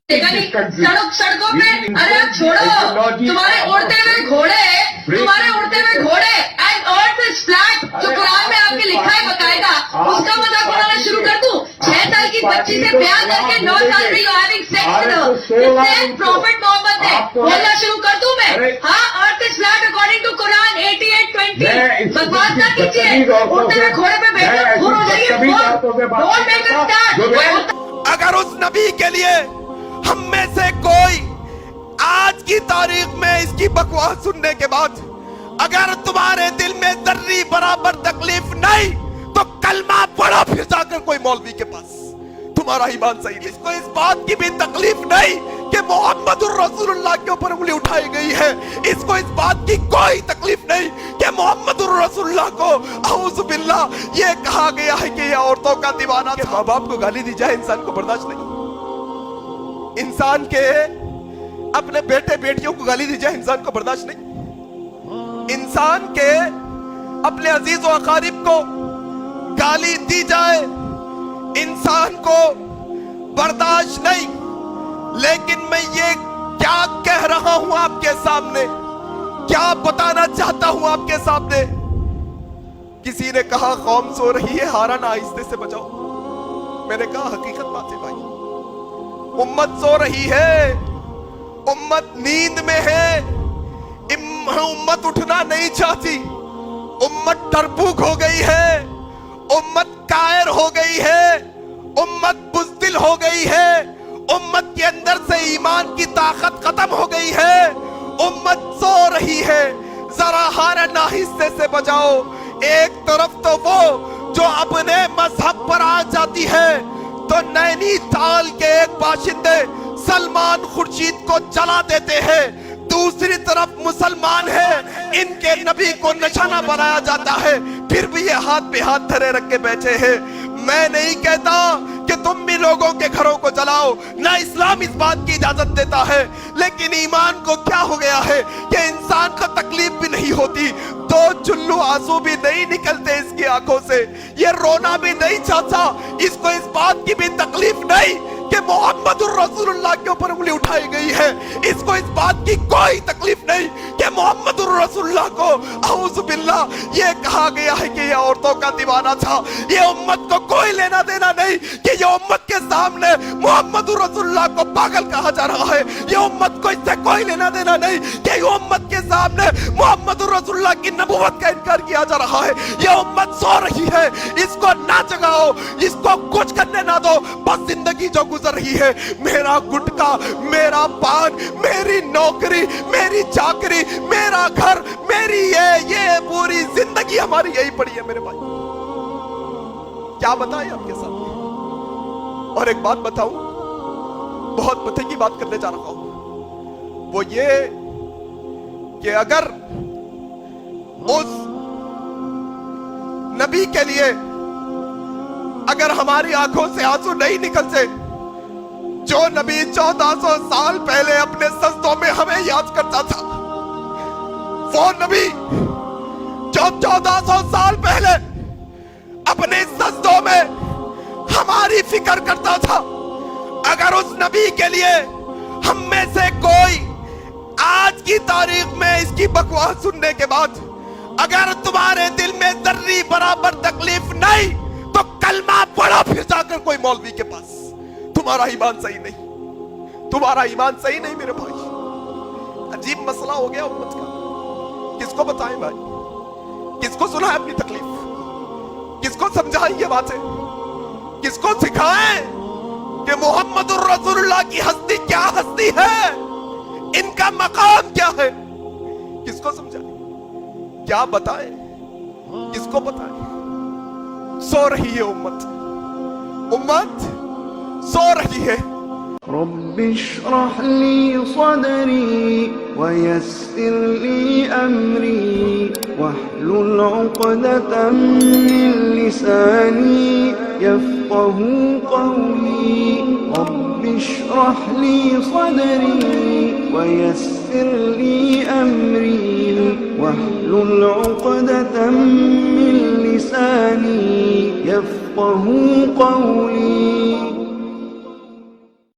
सड़कों पे, अरे आप छोड़ो, तुम्हारे उड़ते हुए घोड़े एंड अर्थ इज फ्लैट, जो कुरान में आपके लिखा है बकायदा, उसका मजाक उड़ाना शुरू कर दूं? 6 साल की बच्ची से ब्याह करके 9 साल में you having sex with prophet Mohammad ने बोलना शुरू कर दूं मैं? हाँ, earth is flat according to Quran 88:20। बकवास ना कीजिए, उड़ते हुए घोड़े पे बैठकर घोड़ हो जाइए। Don't make a start. अगर उस नबी के लिए हम में से कोई आज की तारीख में इसकी बकवास सुनने के बाद अगर तुम्हारे दिल में जर्री बराबर तकलीफ नहीं तो कलमा पढ़ो फिर जाकर कोई मौलवी के पास, तुम्हारा ईमान सही नहीं। इसको इस बात की भी तकलीफ नहीं कि मोहम्मदुर रसूलुल्लाह के ऊपर उंगली उठाई गई है, इसको इस बात की कोई तकलीफ नहीं कि मोहम्मदुर रसूलुल्लाह को औज़ु बिल्लाह ये कहा गया है कि ये औरतों का दीवाना था। माँ बाप को गाली दी जाए इंसान को बर्दाश्त नहीं, इंसान के अपने बेटे बेटियों को गाली दी जाए इंसान को बर्दाश्त नहीं, इंसान के अपने अजीज व अकारिब को गाली दी जाए इंसान को बर्दाश्त नहीं। लेकिन मैं ये क्या कह रहा हूं आपके सामने, क्या बताना चाहता हूं आपके सामने। किसी ने कहा कौम सो रही है, हारन आहिस्ते से बजाओ। मैंने कहा हकीकत बात है भाई, उम्मत सो रही है, उम्मत नींद में है, उम्मत उठना नहीं चाहती, उम्मत डरपोक हो गई है, उम्मत कायर हो गई है, उम्मत बुज़दिल हो गई है, उम्मत के अंदर से ईमान की ताकत खत्म हो गई है, उम्मत सो रही है। जरा हारन आहिस्ते से बजाओ। एक तरफ तो वो जो अपने मजहब पर आ जाती है तो नैनीताल के एक बाशिंदे सलमान खुर्शीद को जला देते हैं, दूसरी तरफ मुसलमान है, इनके नबी को निशाना बनाया जाता है, फिर भी ये हाथ पे हाथ धरे रख के बैठे हैं। मैं नहीं कहता कि तुम भी लोगों के घरों को जलाओ, ना इस्लाम इस बात की इजाजत देता है, लेकिन ईमान को क्या हो गया है कि इंसान को तकलीफ भी नहीं होती, दो चुल्लू आंसू भी नहीं निकलते इसकी आंखों से, ये रोना भी नहीं चाहता, इसको इस बात की भी तकलीफ नहीं कि मोहम्मदुर रसूलुल्लाह के ऊपर उंगली उठाई गई है, इसको इस बात की कोई तकलीफ नहीं कि मोहम्मदुर रसूलुल्लाह को औज़ु बिल्लाह ये कहा गया है कि ये औरतों का दीवाना था। ये उम्मत को कोई लेना देना नहीं कि ये उम्मत के सामने मोहम्मदुर रसूलुल्लाह को पागल कहा जा रहा है, ये उम्मत को इससे कोई लेना देना नहीं कि ये उम्मत के सामने मोहम्मदुर रसूलुल्लाह की नबूवत का इनकार किया जा रहा है। ये उम्मत सो रही है, इसको ना जगाओ, इसको कुछ करने ना दो, बस जिंदगी जो गुजर रही है, मेरा गुटका, मेरा पान, मेरी नौकरी, मेरी चाकरी, मेरा घर, मेरी ये पूरी जिंदगी हमारी यही पड़ी है मेरे भाई। क्या बताएं आपके सामने। और एक बात बताऊं, बहुत पते की बात करने जा रहा हूं, वो ये कि अगर उस नबी के लिए अगर हमारी आंखों से आंसू नहीं निकलते जो नबी 1400 साल पहले अपने सजदों में हमें याद करता था, वो नबी जो 1400 साल पहले अपने सजदों में हमारी फिक्र करता था, अगर उस नबी के लिए हम में से कोई आज की तारीख में इसकी बकवास सुनने के बाद अगर तुम्हारे दिल में जर्री बराबर तकलीफ नहीं तो कलमा पढ़ो फिर जाकर कोई मौलवी के पास, तुम्हारा ईमान सही नहीं, तुम्हारा ईमान सही नहीं मेरे भाई। अजीब मसला हो गया उम्मत का, किसको बताएं भाई, किसको सुनाएं अपनी तकलीफ, किसको समझाएं ये बातें, किसको सिखाएं कि मोहम्मदुर रसूलुल्लाह की हस्ती क्या हस्ती है, इनका मकाम क्या है, किसको समझाएं, क्या बताएं, किसको बताएं। सो रही है उम्मत, उम्मत सो रही है। रब्बि इश्रह ली सदरी वयस्सिर ली अमरी वहलुल उक़दतम मिन लिसानी यफ़क़हू क़ौली। रब्बि इश्रह ली सदरी वयस्सिर ली अमरी वहलुल उक़दतम मिन लिसानी यफ़क़हू क़ौली।